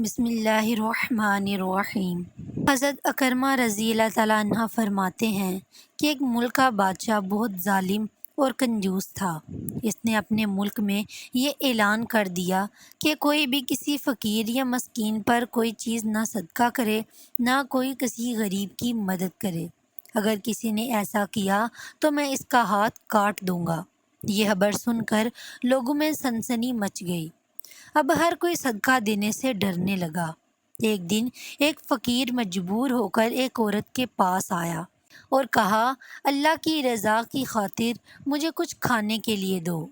بسم اللہ الرحمن الرحیم۔ حضرت اکرمہ رضی اللہ تعالیٰ عنہ فرماتے ہیں کہ ایک ملک کا بادشاہ بہت ظالم اور کنجوس تھا۔ اس نے اپنے ملک میں یہ اعلان کر دیا کہ کوئی بھی کسی فقیر یا مسکین پر کوئی چیز نہ صدقہ کرے، نہ کوئی کسی غریب کی مدد کرے۔ اگر کسی نے ایسا کیا تو میں اس کا ہاتھ کاٹ دوں گا۔ یہ خبر سن کر لوگوں میں سنسنی مچ گئی۔ اب ہر کوئی صدقہ دینے سے ڈرنے لگا۔ ایک دن ایک فقیر مجبور ہو کر ایک عورت کے پاس آیا اور کہا، اللہ کی رضا کی خاطر مجھے کچھ کھانے کے لیے دو۔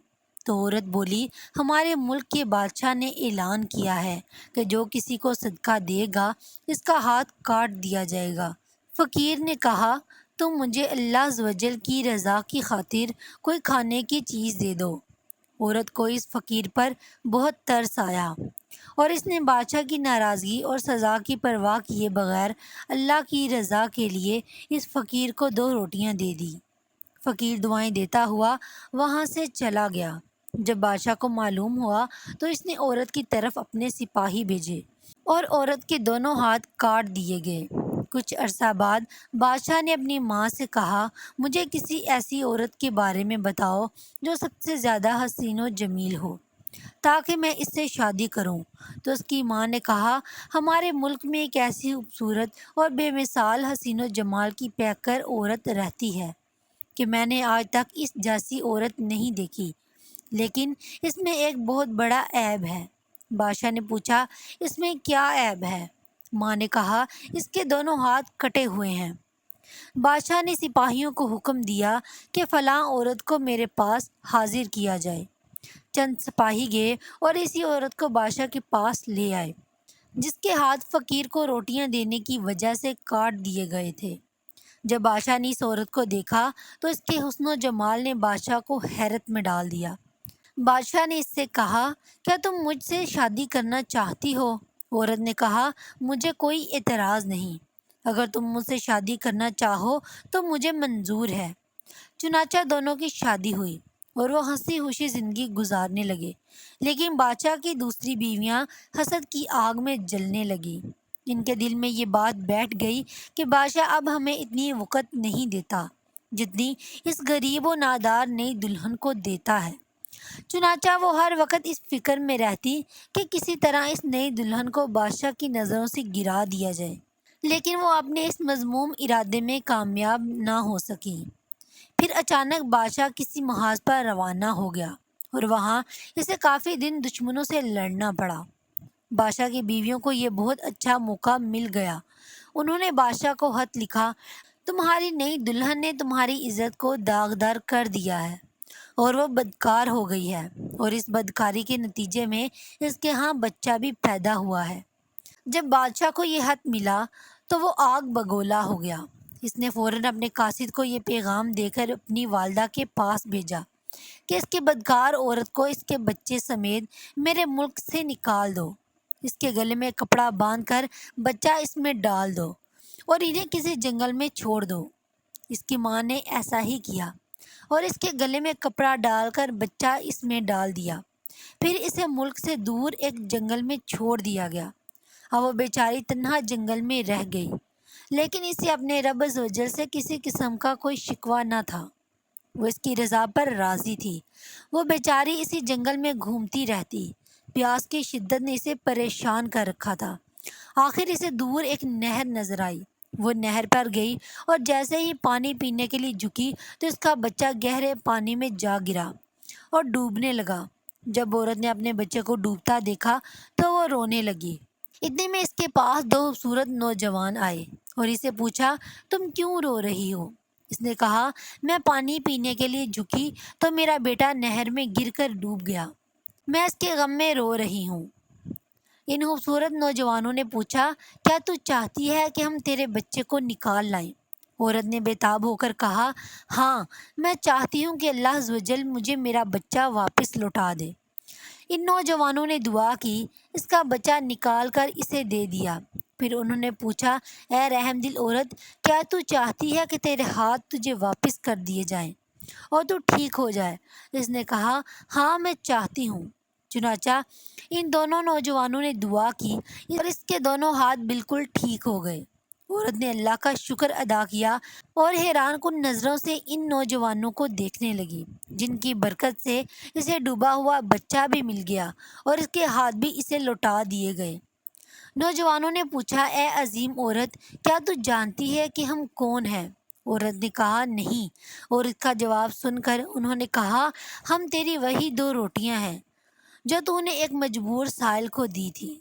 تو عورت بولی، ہمارے ملک کے بادشاہ نے اعلان کیا ہے کہ جو کسی کو صدقہ دے گا اس کا ہاتھ کاٹ دیا جائے گا۔ فقیر نے کہا، تم مجھے اللہ عز و جل کی رضا کی خاطر کوئی کھانے کی چیز دے دو۔ عورت کو اس فقیر پر بہت ترس آیا اور اس نے بادشاہ کی ناراضگی اور سزا کی پرواہ کیے بغیر اللہ کی رضا کے لیے اس فقیر کو 2 روٹیاں دے دی۔ فقیر دعائیں دیتا ہوا وہاں سے چلا گیا۔ جب بادشاہ کو معلوم ہوا تو اس نے عورت کی طرف اپنے سپاہی بھیجے اور عورت کے دونوں ہاتھ کاٹ دیے گئے۔ کچھ عرصہ بعد بادشاہ نے اپنی ماں سے کہا، مجھے کسی ایسی عورت کے بارے میں بتاؤ جو سب سے زیادہ حسین و جمیل ہو تاکہ میں اس سے شادی کروں۔ تو اس کی ماں نے کہا، ہمارے ملک میں ایک ایسی خوبصورت اور بے مثال حسین و جمال کی پیکر عورت رہتی ہے کہ میں نے آج تک اس جیسی عورت نہیں دیکھی، لیکن اس میں ایک بہت بڑا عیب ہے۔ بادشاہ نے پوچھا، اس میں کیا عیب ہے؟ ماں نے کہا، اس کے دونوں ہاتھ کٹے ہوئے ہیں۔ بادشاہ نے سپاہیوں کو حکم دیا کہ فلاں عورت کو میرے پاس حاضر کیا جائے۔ چند سپاہی گئے اور اسی عورت کو بادشاہ کے پاس لے آئے جس کے ہاتھ فقیر کو روٹیاں دینے کی وجہ سے کاٹ دیے گئے تھے۔ جب بادشاہ نے اس عورت کو دیکھا تو اس کے حسن و جمال نے بادشاہ کو حیرت میں ڈال دیا۔ بادشاہ نے اس سے کہا، کیا تم مجھ سے شادی کرنا چاہتی ہو؟ عورت نے کہا، مجھے کوئی اعتراض نہیں، اگر تم مجھ سے شادی کرنا چاہو تو مجھے منظور ہے۔ چنانچہ دونوں کی شادی ہوئی اور وہ ہنسی خوشی زندگی گزارنے لگے، لیکن بادشاہ کی دوسری بیویاں حسد کی آگ میں جلنے لگیں۔ ان کے دل میں یہ بات بیٹھ گئی کہ بادشاہ اب ہمیں اتنی وقت نہیں دیتا جتنی اس غریب و نادار نئی دلہن کو دیتا ہے۔ چنانچہ وہ ہر وقت اس فکر میں رہتی کہ کسی طرح اس نئی دلہن کو بادشاہ کی نظروں سے گرا دیا جائے، لیکن وہ اپنے اس مذموم ارادے میں کامیاب نہ ہو سکیں۔ پھر اچانک بادشاہ کسی محاذ پر روانہ ہو گیا اور وہاں اسے کافی دن دشمنوں سے لڑنا پڑا۔ بادشاہ کی بیویوں کو یہ بہت اچھا موقع مل گیا۔ انہوں نے بادشاہ کو خط لکھا، تمہاری نئی دلہن نے تمہاری عزت کو داغدار کر دیا ہے اور وہ بدکار ہو گئی ہے، اور اس بدکاری کے نتیجے میں اس کے ہاں بچہ بھی پیدا ہوا ہے۔ جب بادشاہ کو یہ خط ملا تو وہ آگ بگولا ہو گیا۔ اس نے فوراً اپنے قاصد کو یہ پیغام دے کر اپنی والدہ کے پاس بھیجا کہ اس کے بدکار عورت کو اس کے بچے سمیت میرے ملک سے نکال دو، اس کے گلے میں کپڑا باندھ کر بچہ اس میں ڈال دو اور انہیں کسی جنگل میں چھوڑ دو۔ اس کی ماں نے ایسا ہی کیا اور اس کے گلے میں کپڑا ڈال کر بچہ اس میں ڈال دیا۔ پھر اسے ملک سے دور ایک جنگل میں چھوڑ دیا گیا۔ اب وہ بیچاری تنہا جنگل میں رہ گئی، لیکن اسے اپنے رب عز و جل سے کسی قسم کا کوئی شکوہ نہ تھا۔ وہ اس کی رضا پر راضی تھی۔ وہ بیچاری اسی جنگل میں گھومتی رہتی۔ پیاس کی شدت نے اسے پریشان کر رکھا تھا۔ آخر اسے دور ایک نہر نظر آئی۔ وہ نہر پر گئی اور جیسے ہی پانی پینے کے لیے جھکی تو اس کا بچہ گہرے پانی میں جا گرا اور ڈوبنے لگا۔ جب عورت نے اپنے بچے کو ڈوبتا دیکھا تو وہ رونے لگی۔ اتنے میں اس کے پاس 2 خوبصورت نوجوان آئے اور اسے پوچھا، تم کیوں رو رہی ہو؟ اس نے کہا، میں پانی پینے کے لیے جھکی تو میرا بیٹا نہر میں گر کر ڈوب گیا، میں اس کے غم میں رو رہی ہوں۔ ان خوبصورت نوجوانوں نے پوچھا، کیا تو چاہتی ہے کہ ہم تیرے بچے کو نکال لائیں؟ عورت نے بے تاب ہو کر کہا، ہاں، میں چاہتی ہوں کہ اللہ عز و جل مجھے میرا بچہ واپس لوٹا دے۔ ان نوجوانوں نے دعا کی، اس کا بچہ نکال کر اسے دے دیا۔ پھر انہوں نے پوچھا، اے رحم دل عورت، کیا تو چاہتی ہے کہ تیرے ہاتھ تجھے واپس کر دیے جائیں اور تو ٹھیک ہو جائے؟ اس نے کہا، ہاں، میں چاہتی ہوں۔ چنانچہ ان دونوں نوجوانوں نے دعا کی اور اس کے دونوں ہاتھ بالکل ٹھیک ہو گئے۔ عورت نے اللہ کا شکر ادا کیا اور حیران کن نظروں سے ان نوجوانوں کو دیکھنے لگی، جن کی برکت سے اسے ڈوبا ہوا بچہ بھی مل گیا اور اس کے ہاتھ بھی اسے لوٹا دیے گئے۔ نوجوانوں نے پوچھا، اے عظیم عورت، کیا تو جانتی ہے کہ ہم کون ہیں؟ عورت نے کہا، نہیں۔ عورت کا جواب سن کر انہوں نے کہا، ہم تیری وہی 2 روٹیاں ہیں جو تو نے ایک مجبور سائل کو دی تھی۔